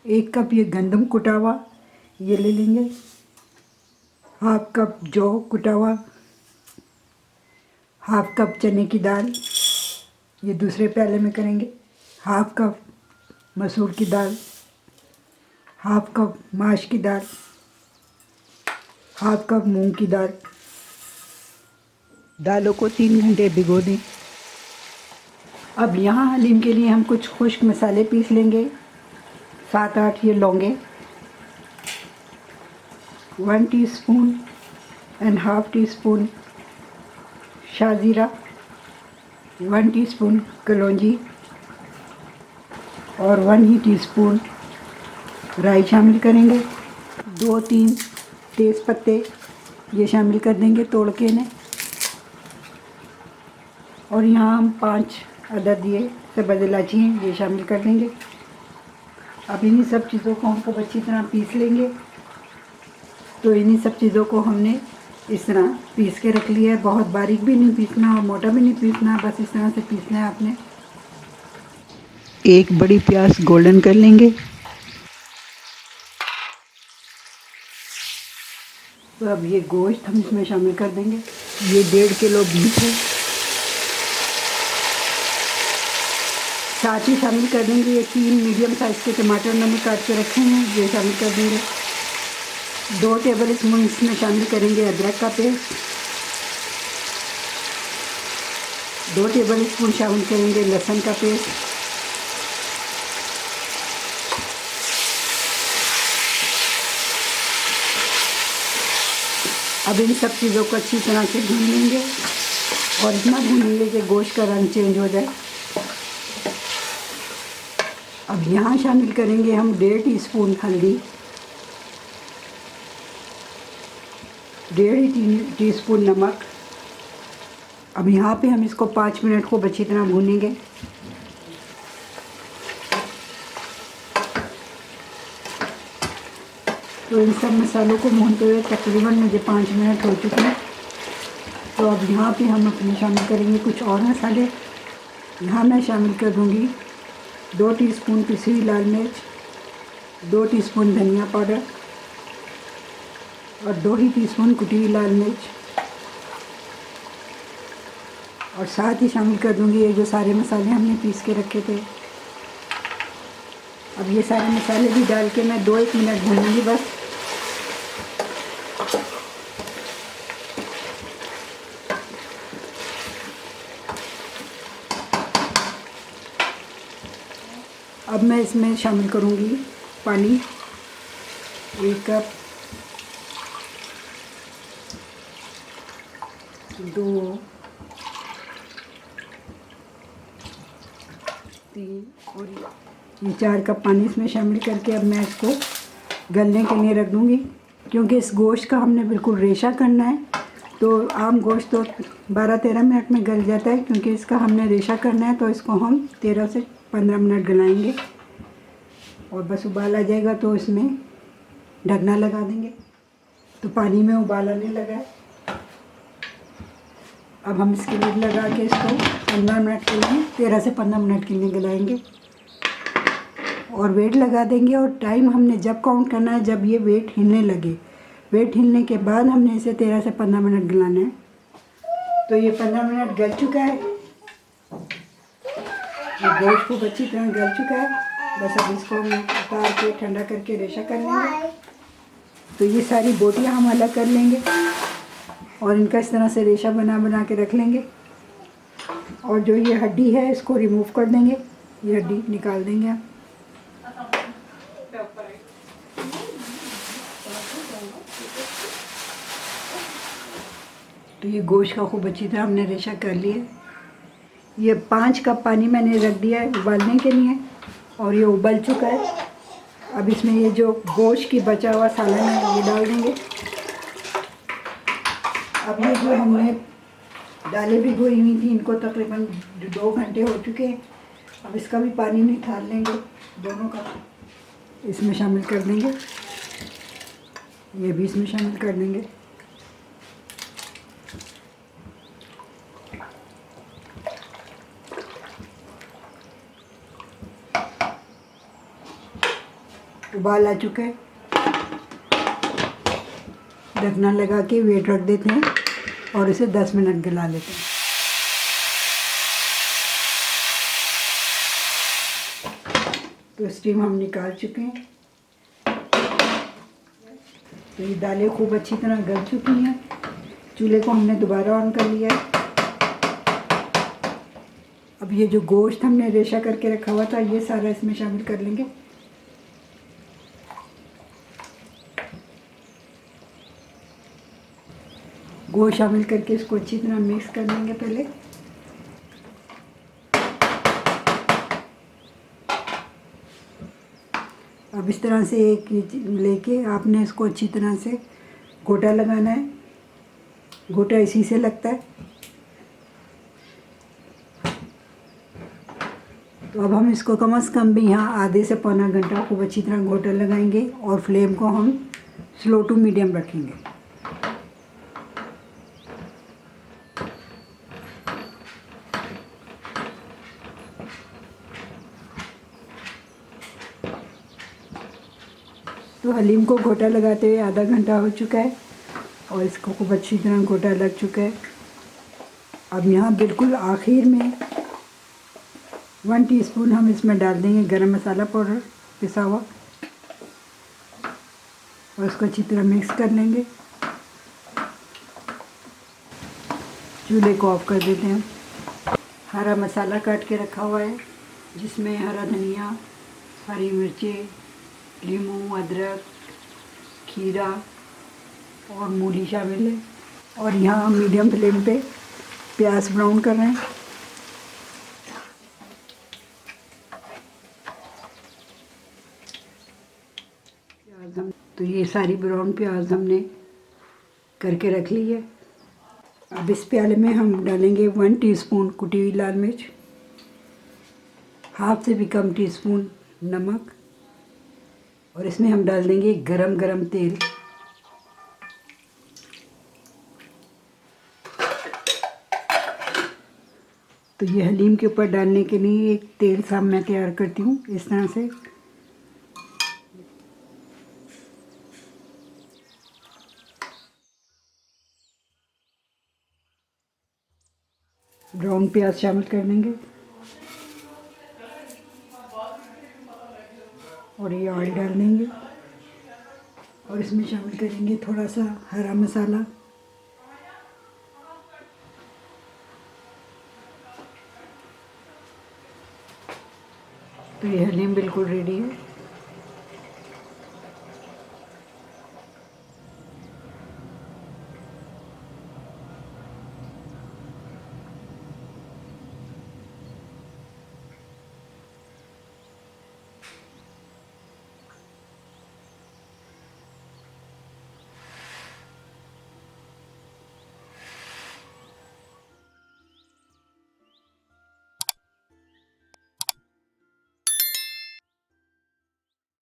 1 cup ये गंदम कुटा हुआ ये ले लेंगे, हाफ कप जौ कुटा हुआ, हाफ कप चने की दाल, ये दूसरे प्याले में करेंगे, हाफ कप मसूर की दाल, हाफ कप माश की दाल, हाफ कप मूंग की दाल। दालों को 3 घंटे भिगो दें। अब यहाँ हलीम के लिए हम कुछ खुश्क मसाले पीस लेंगे। 7-8 ये लौंगे, 1 टीस्पून एंड हाफ टीस्पून शाहजीरा, 1 टीस्पून कलौंजी और 1 ही टीस्पून राई शामिल करेंगे। 2-3 तेज़ पत्ते ये शामिल कर देंगे तोड़ के इन्हें। और यहाँ हम 5 अदद ये सब्ज़ इलायची हैं ये शामिल कर देंगे। अब इन्हीं सब चीज़ों को हमको अच्छी तरह पीस लेंगे। तो इन्हीं सब चीज़ों को हमने इस तरह पीस के रख लिया है। बहुत बारीक भी नहीं पीसना और मोटा भी नहीं पीसना, बस इस तरह से पीसना है आपने। एक बड़ी प्याज गोल्डन कर लेंगे। तो अब ये गोश्त हम इसमें शामिल कर देंगे। ये 1.5 किलो बीफ है। साथ ही शामिल कर देंगे ये 3 मीडियम साइज़ के टमाटर मैंने काट के रखे हैं, ये शामिल कर देंगे। 2 टेबल स्पून इसमें शामिल करेंगे अदरक का पेस्ट। 2 टेबल स्पून शामिल करेंगे लहसुन का पेस्ट। अब इन सब चीज़ों को अच्छी तरह से भून लेंगे और इतना भूनेंगे कि गोश्त का रंग चेंज हो जाए। अब यहाँ शामिल करेंगे हम 1.5 टीस्पून हल्दी, 1.5 टीस्पून नमक। अब यहाँ पे हम इसको 5 मिनट को अच्छी तरह भूनेंगे। तो इन सब मसालों को भूनते हुए तकरीबन मुझे 5 मिनट हो चुके हैं। तो अब यहाँ पे हम अपने शामिल करेंगे कुछ और मसाले। यहाँ मैं शामिल कर दूँगी 2 टीस्पून पिसी हुई लाल मिर्च, 2 टीस्पून धनिया पाउडर और 2 ही टीस्पून कुटी हुई लाल मिर्च। और साथ ही शामिल कर दूँगी ये जो सारे मसाले हमने पीस के रखे थे। अब ये सारे मसाले भी डाल के मैं 2-1 मिनट भूनूंगी बस। अब मैं इसमें शामिल करूँगी पानी, 1 कप, 2, 3 और ये 4 कप पानी इसमें शामिल करके अब मैं इसको गलने के लिए रख दूँगी। क्योंकि इस गोश्त का हमने बिल्कुल रेशा करना है, तो आम गोश्त तो 12-13 मिनट में गल जाता है। क्योंकि इसका हमने रेशा करना है तो इसको हम 13 से 15 मिनट गलाएंगे और बस उबाल आ जाएगा तो इसमें ढकना लगा देंगे। तो पानी में उबाल आने लगा है। अब हम इसकी लिड लगा के इसको 15 मिनट के लिए 13 से 15 मिनट के लिए गलाएंगे और वेट लगा देंगे। और टाइम हमने जब काउंट करना है जब ये वेट हिलने लगे। वेट हिलने के बाद हमने इसे 13 से 15 मिनट गलाना है। तो ये 15 मिनट गल चुका है। ये गोश्त खूब अच्छी तरह गल चुका है। बस अब इसको हम उतार के ठंडा करके रेशा कर लेंगे। तो ये सारी बोटियाँ हम अलग कर लेंगे और इनका इस तरह से रेशा बना बना के रख लेंगे। और जो ये हड्डी है इसको रिमूव कर देंगे, ये हड्डी निकाल देंगे हम। तो ये गोश्त का खूब अच्छी तरह हमने रेशा कर लिया। ये 5 कप पानी मैंने रख दिया है उबालने के लिए और ये उबल चुका है। अब इसमें ये जो गोश्त की बचा हुआ सालन है ये डाल देंगे। अब ये जो हमने दालें भिगोई हुई थी इनको तकरीबन 2 घंटे हो चुके हैं। अब इसका भी पानी निकाल लेंगे, दोनों का इसमें शामिल कर देंगे। ये भी इसमें शामिल कर देंगे। उबाल आ चुका है। ढकना लगा के वेट रख देते हैं और इसे 10 मिनट गला लेते हैं। तो स्टीम हम निकाल चुके हैं। तो ये दालें खूब अच्छी तरह गल चुकी हैं। चूल्हे को हमने दोबारा ऑन कर लिया है। अब ये जो गोश्त हमने रेशा करके रखा हुआ था ये सारा इसमें शामिल कर लेंगे। गोश्त शामिल करके इसको अच्छी तरह मिक्स कर लेंगे पहले। अब इस तरह से एक लेके आपने इसको अच्छी तरह से गोटा लगाना है। गोटा इसी से लगता है। तो अब हम इसको कम से कम भी यहाँ आधे से पौना घंटा खूब अच्छी तरह गोटा लगाएंगे और फ्लेम को हम स्लो टू मीडियम रखेंगे। तो हलीम को गोटा लगाते हुए आधा घंटा हो चुका है और इसको खूब अच्छी तरह गोटा लग चुका है। अब यहाँ बिल्कुल आखिर में 1 टीस्पून हम इसमें डाल देंगे गरम मसाला पाउडर पिसा हुआ और इसको अच्छी तरह मिक्स कर लेंगे। चूल्हे को ऑफ कर देते हैं। हरा मसाला काट के रखा हुआ है जिसमें हरा धनिया, हरी मिर्चें, नींबू, अदरक, खीरा और मूली शामिल है। और यहाँ हम मीडियम फ्लेम पे प्याज ब्राउन कर रहे हैं। तो ये सारी ब्राउन प्याज हमने करके रख ली है। अब इस प्याले में हम डालेंगे 1 टीस्पून कुटी हुई लाल मिर्च, हाफ से भी कम टीस्पून नमक और इसमें हम डाल देंगे गरम गरम तेल। तो ये हलीम के ऊपर डालने के लिए एक तेल सा मैं तैयार करती हूँ इस तरह से। ब्राउन प्याज शामिल कर देंगे और ये ऑयल डाल देंगे और इसमें शामिल करेंगे थोड़ा सा हरा मसाला। तो ये हलीम बिल्कुल रेडी है।